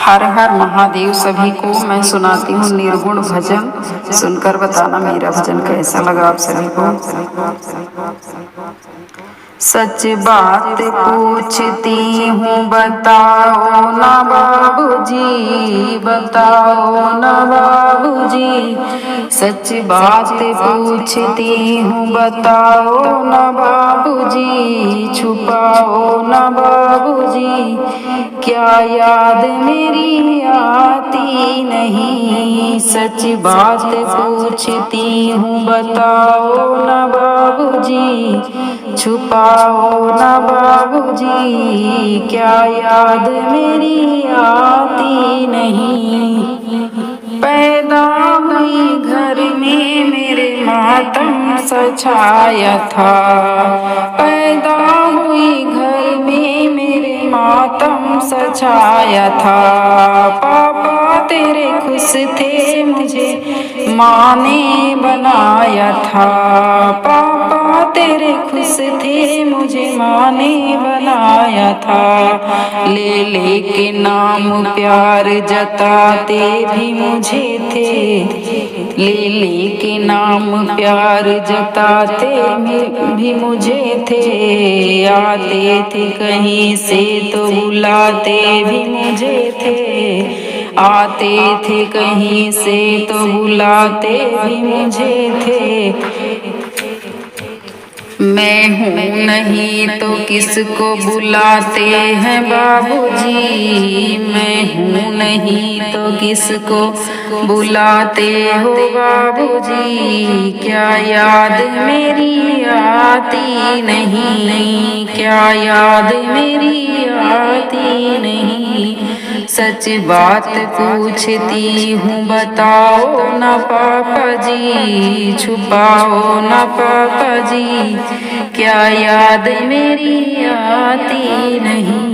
हर हर महादेव। सभी को मैं सुनाती हूँ निर्गुण भजन, सुनकर बताना मेरा भजन कैसा लगा आप सभी को। सच बात पूछती हूँ बताओ ना बाबूजी, बताओ ना बाबूजी। सच बात पूछती हूँ बताओ ना बाबूजी, छुपाओ ना बाबूजी। क्या याद मेरी आती नहीं, सच बात पूछती हूँ बताओ ना बाबूजी, छुपाओ ना बाबूजी। क्या याद मेरी आती नहीं। पैदा हुई घर में मेरे मातम सा छाया था, पैदा हुई घर में मेरे मातम सा छाया था। पापा तेरे खुश थे मुझे माँ ने बनाया था, पापा तेरे खुश थे मुझे माँ ने बनाया था। ले ले के नाम प्यार जताते भी मुझे थे, ले ले के नाम प्यार जताते भी मुझे थे। आते थे कहीं से तो बुलाते भी मुझे थे, आते थे कहीं से तो बुलाते भी मुझे थे। मैं हूँ नहीं तो किसको बुलाते हैं बाबूजी, मैं हूँ नहीं तो किसको बुलाते हो बाबूजी। क्या याद मेरी आती नहीं, क्या याद मेरी आती नहीं। सच बात पूछती हूँ बताओ ना पापा जी, छुपाओ ना पापा जी। क्या याद मेरी आती नहीं।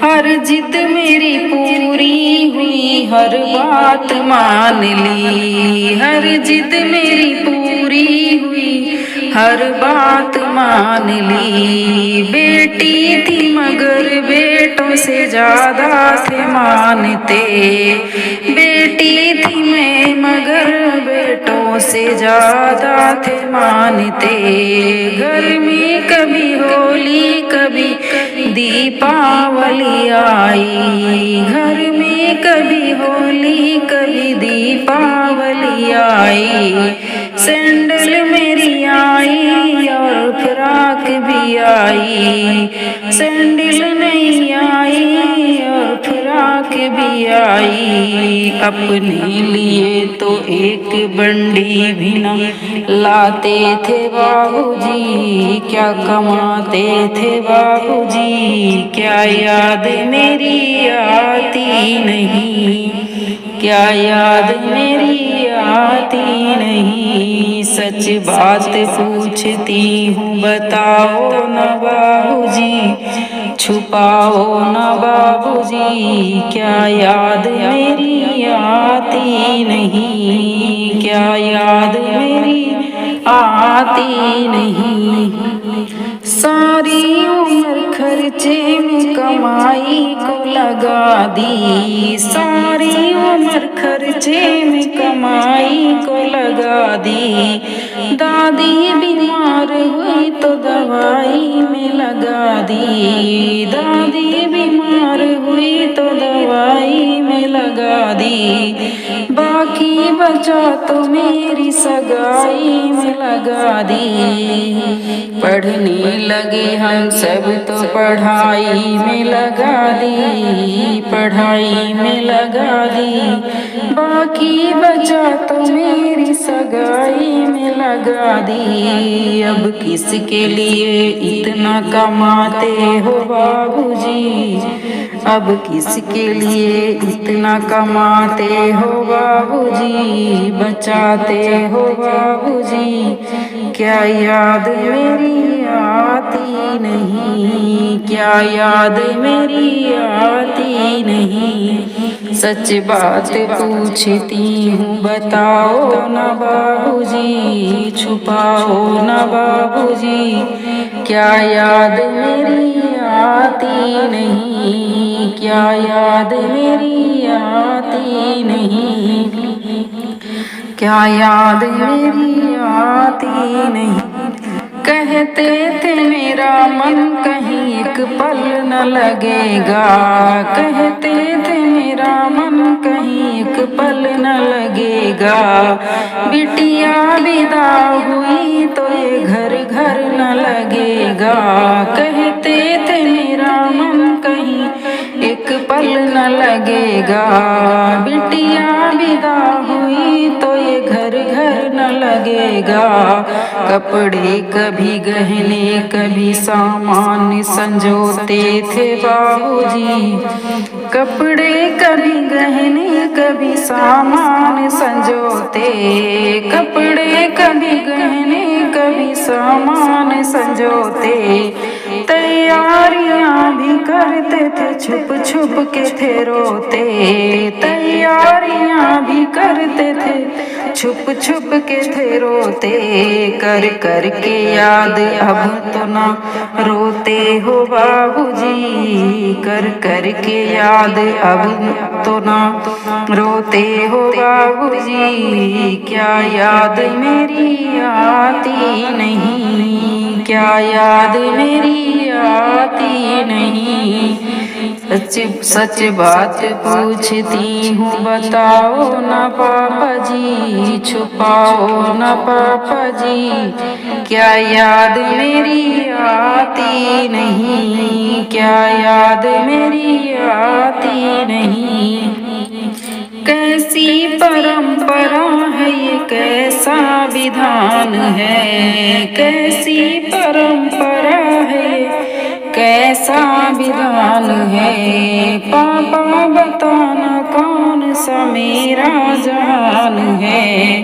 हर जिद मेरी पूरी हुई, हर बात मान ली, हर जिद मेरी पूरी हुई, हर बात मान ली। बेटी थी मगर बेटों से ज्यादा थे मानते, बेटी थी मैं मगर बेटों से ज्यादा थे मानते। घर में कभी होली कभी दीपावली आई, घर में कभी होली कभी दीपावली आई। सैंडल मेरी आई और फ्रॉक भी आई, सैंडल नहीं आई और फ्रॉक भी आई। अपने लिए तो एक बंडी भी न लाते थे बाबूजी, क्या कमाते थे बाबूजी। क्या याद मेरी आती नहीं, क्या याद मेरी आती नहीं। सच बात पूछती हूँ बताओ ना बाबूजी, छुपाओ ना बाबूजी। क्या याद मेरी आती नहीं, क्या याद मेरी आती नहीं। सारी उम्र खर्चे में कमाई को लगा दी, सारी उम्र खर्चे में कमाई को लगा दी। दादी बीमार हुई तो दवाई में लगा दी, दादी बीमार हुई तो दवाई में लगा दी। बाकी बचा तो मेरी सगाई में लगा दी। पढ़ने लगे हम सब तो पढ़ाई में लगा दी, पढ़ाई में लगा दी। बाकी बचा तो मेरी सगाई में लगा दी। अब किसके लिए इतना कमाते हो बाबूजी, अब किसके लिए इतना कमाते हो बाबूजी, बचाते हो बाबूजी। क्या याद मेरी आती नहीं, क्या याद मेरी आती नहीं। सच बात पूछती हूँ बताओ ना बाबूजी, छुपाओ ना बाबूजी। क्या याद मेरी आती नहीं, क्या याद मेरी आती नहीं, क्या याद मेरी आती नहीं। कहते थे मेरा मन कहीं एक पल न लगेगा, कहते थे मेरा मन कहीं एक पल न लगेगा। बिटिया विदा हुई तो ये घर घर न लगेगा, कहते थे मेरा मन कहीं एक पल न लगेगा। बिटिया विदा हुई तो ये घर घर न लगेगा। कपड़े कभी गहने कभी सामान संजोते थे बाबूजी, कपड़े कभी गहने कभी सामान संजोते, कपड़े कभी गहने कभी सामान संजोते। तैयारियां भी करते थे छुप छुप के थे रोते, तैयारियां भी करते थे छुप छुप के थे रोते। कर कर के याद अब तो ना रोते हो बाबूजी, कर कर के याद अब तो ना रोते हो बाबूजी। क्या याद मेरी आती नहीं, क्या याद मेरी आती नहीं। सच सच बात पूछती हूँ बताओ ना पापा जी, छुपाओ ना पापा जी। क्या याद मेरी आती नहीं, क्या याद मेरी आती नहीं। कैसी परंपरा है ये कैसा विधान है, कैसी परंपरा है कैसा विधान है। पापा बताना कौन सा मेरा जहान है,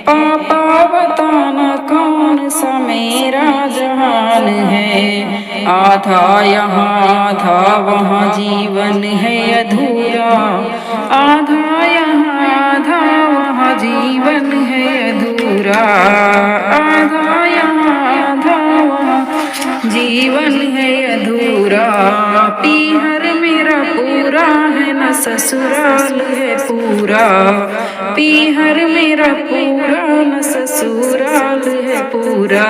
पापा बताना कौन सा मेरा जहान है। आधा यहाँ आधा वहाँ जीवन है अधूरा, आधा यहाँ आधा वहाँ जीवन है अधूरा। आधा यहाँ आधा वहाँ जीवन है अधूरा। पीहर मेरा पूरा है न ससुराल है पूरा, पीहर मेरा पूरा न ससुराल है पूरा।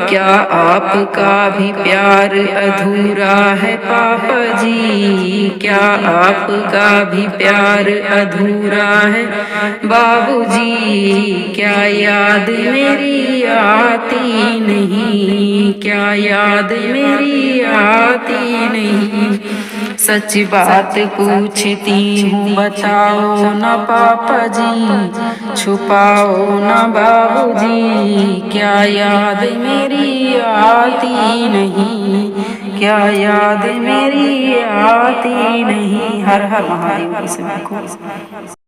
क्या आपका भी प्यार अधूरा है पापा जी, क्या आपका भी प्यार अधूरा है बाबूजी। क्या याद मेरी आती नहीं, क्या याद मेरी आती नहीं। सच बात पूछती हूँ बताओ ना पापा जी, छुपाओ ना बाबूजी। क्या याद मेरी आती नहीं, क्या याद मेरी आती नहीं। हर हर महादेव की सभी को।